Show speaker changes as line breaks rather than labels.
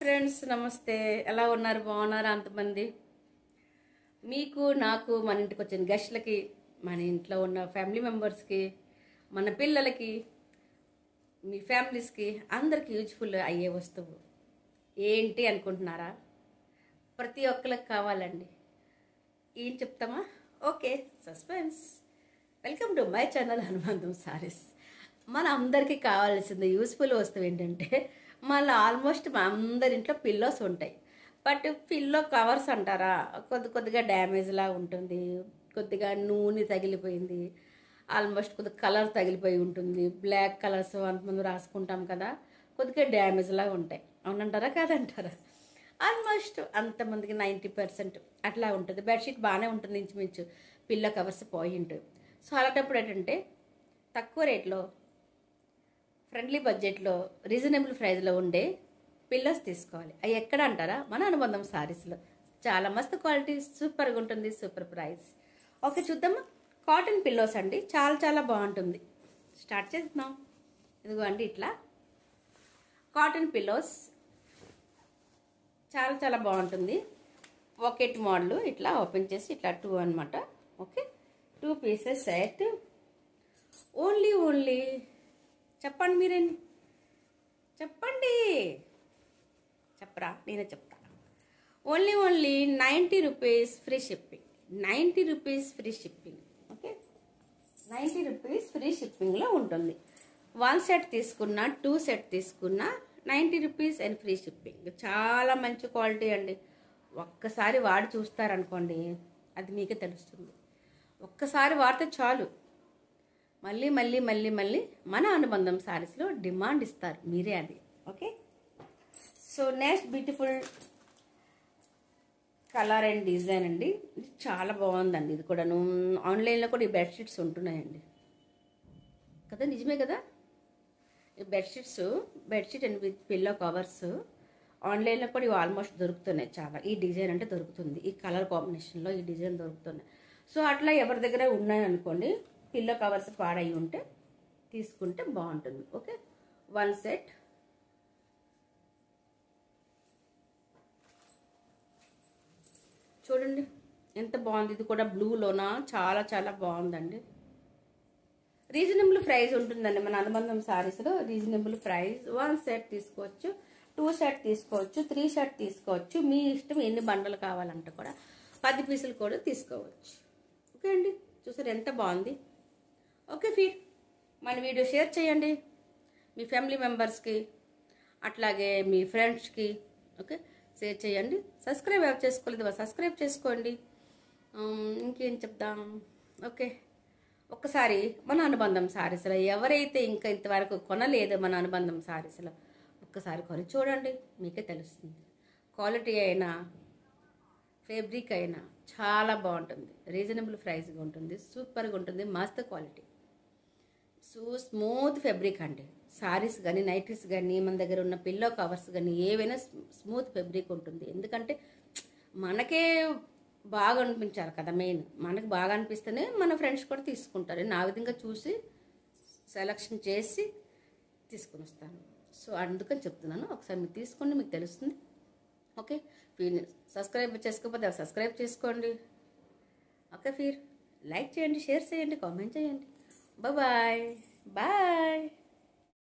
Friends నమస్తే, ఎలా ఉన్నారు? బాగున్నారా? అంతమంది మీకు నాకు మన ఇంటికి వచ్చిన గెస్ట్లకి, మన ఇంట్లో ఉన్న ఫ్యామిలీ మెంబర్స్కి, మన పిల్లలకి, మీ ఫ్యామిలీస్కి అందరికి యూజ్ఫుల్ అయ్యే వస్తువు ఏంటి అనుకుంటున్నారా? ప్రతి ఒక్కరికి కావాలండి. ఏం చెప్తామా? Okay, suspense. Welcome to my channel Hanumantham sarees. మన అందరికీ కావాల్సింది యూస్ఫుల్ వస్తువు ఏంటంటే, మళ్ళీ ఆల్మోస్ట్ మా అందరి ఇంట్లో పిల్లోస్ ఉంటాయి. బట్ పిల్లో కవర్స్ అంటారా, కొద్దిగా డ్యామేజ్లా ఉంటుంది, కొద్దిగా నూనె తగిలిపోయింది, ఆల్మోస్ట్ కొద్దిగా కలర్ తగిలిపోయి ఉంటుంది. బ్లాక్ కలర్స్ అంతమంది రాసుకుంటాం కదా, కొద్దిగా డ్యామేజ్లా ఉంటాయి. అవునంటారా కాదంటారా? ఆల్మోస్ట్ అంతమందికి 90% అట్లా ఉంటుంది. బెడ్షీట్ బాగానే ఉంటుంది, ఇంచుమించు పిల్లో కవర్స్ పోయి ఉంటుంది. సో అలాంటప్పుడు ఏంటంటే తక్కువ రేట్లో, ఫ్రెండ్లీ బడ్జెట్లో, రీజనబుల్ ప్రైస్లో ఉండే పిల్లోస్ తీసుకోవాలి. అవి ఎక్కడ అంటారా? మన అనుబంధం సారీస్లో. చాలా మస్తు క్వాలిటీ, సూపర్గా ఉంటుంది, సూపర్ ప్రైస్. ఓకే చూద్దామా? కాటన్ పిల్లోస్ అండి, చాలా చాలా బాగుంటుంది. స్టార్ట్ చేస్తున్నాం. ఇదిగో అండి, ఇట్లా కాటన్ పిల్లోస్ చాలా చాలా బాగుంటుంది. పాకెట్ మోడల్ ఇట్లా ఓపెన్ చేసి ఇట్లా 2 అనమాట. Okay, 2 pieces set. ఓన్లీ చెప్పండి, మీరేంటి చెప్పండి, చెప్పరా? నేనే చెప్తా. Only 90 rupees free shipping. 90 rupees free shipping. Okay, 90 rupees free షిప్పింగ్లో ఉంటుంది. 1 సెట్ తీసుకున్నా, 2 సెట్ తీసుకున్నా 90 రూపీస్ అండ్ ఫ్రీ షిప్పింగ్. చాలా మంచి క్వాలిటీ అండి. ఒక్కసారి వాడి చూస్తారనుకోండి, అది మీకే తెలుస్తుంది. ఒక్కసారి వాడితే చాలు, మళ్ళీ మళ్ళీ మళ్ళీ మళ్ళీ మన అనుబంధం సారీస్లో డిమాండ్ ఇస్తారు మీరే. అది okay. So next beautiful colour and design అండి. ఇది చాలా బాగుందండి. ఇది కూడాను ఆన్లైన్లో కూడా ఈ బెడ్షీట్స్ ఉంటున్నాయండి కదా, నిజమే కదా? ఈ bedsheet and with pillow covers ఆన్లైన్లో కూడా ఇవి ఆల్మోస్ట్ దొరుకుతున్నాయి. చాలా ఈ డిజైన్ అంటే దొరుకుతుంది, ఈ కలర్ కాంబినేషన్లో ఈ డిజైన్ దొరుకుతున్నాయి. సో అట్లా ఎవరి దగ్గర ఉన్నాయనుకోండి, పిల్లో కవర్స్ పాడయి ఉంటే తీసుకుంటే బాగుంటుంది. Okay, 1 set. చూడండి ఎంత బాగుంది. ఇది కూడా బ్లూలోనా, చాలా చాలా బాగుందండి. రీజనబుల్ ప్రైస్ ఉంటుందండి మన అనుబంధం సారీస్లో. Reasonable price. 1 సెట్ తీసుకోవచ్చు, 2 సెట్ తీసుకోవచ్చు, 3 సెట్ తీసుకోవచ్చు. మీ ఇష్టం, ఎన్ని బండలు కావాలంటే కూడా 10 పీసులు కూడా తీసుకోవచ్చు. ఓకే అండి, చూసారు ఎంత బాగుంది. ఓకే ఫీర్, మన వీడియో షేర్ చేయండి మీ ఫ్యామిలీ మెంబర్స్కి, అట్లాగే మీ ఫ్రెండ్స్కి. ఓకే, షేర్ చేయండి. సబ్స్క్రైబ్ ఎవరు చేసుకోలేదు, సబ్స్క్రైబ్ చేసుకోండి. ఇంకేం చెప్దాం? ఓకే, ఒక్కసారి మన అనుబంధం సారీస్లో ఎవరైతే ఇంకా ఇంతవరకు కొనలేదు మన అనుబంధం సారీస్లో, ఒక్కసారి కొని చూడండి, మీకే తెలుస్తుంది. క్వాలిటీ అయినా ఫ్యాబ్రిక్ అయినా చాలా బాగుంటుంది. రీజనబుల్ ప్రైస్గా ఉంటుంది, సూపర్గా ఉంటుంది, మస్తు క్వాలిటీ. స్మూత్ ఫ్యాబ్రిక్ అండి. సారీస్ కానీ, నైటీస్ కానీ, మన దగ్గర ఉన్న పిల్లో కవర్స్ కానీ ఏవైనా స్మూత్ ఫ్యాబ్రిక్ ఉంటుంది. ఎందుకంటే మనకే బాగా అనిపించాలి కదా, మెయిన్ మనకు బాగా అనిపిస్తేనే మన ఫ్రెండ్స్ కూడా తీసుకుంటారు. నా విధంగా చూసి సెలెక్షన్ చేసి తీసుకుని వస్తాను. సో అందుకని చెప్తున్నాను, ఒకసారి మీరు తీసుకోండి, మీకు తెలుస్తుంది. ఓకే, సబ్స్క్రైబ్ చేసుకోకపోతే సబ్స్క్రైబ్ చేసుకోండి. ఓకే ఫీర్, లైక్ చేయండి, షేర్ చేయండి, కామెంట్ చేయండి. Bye bye.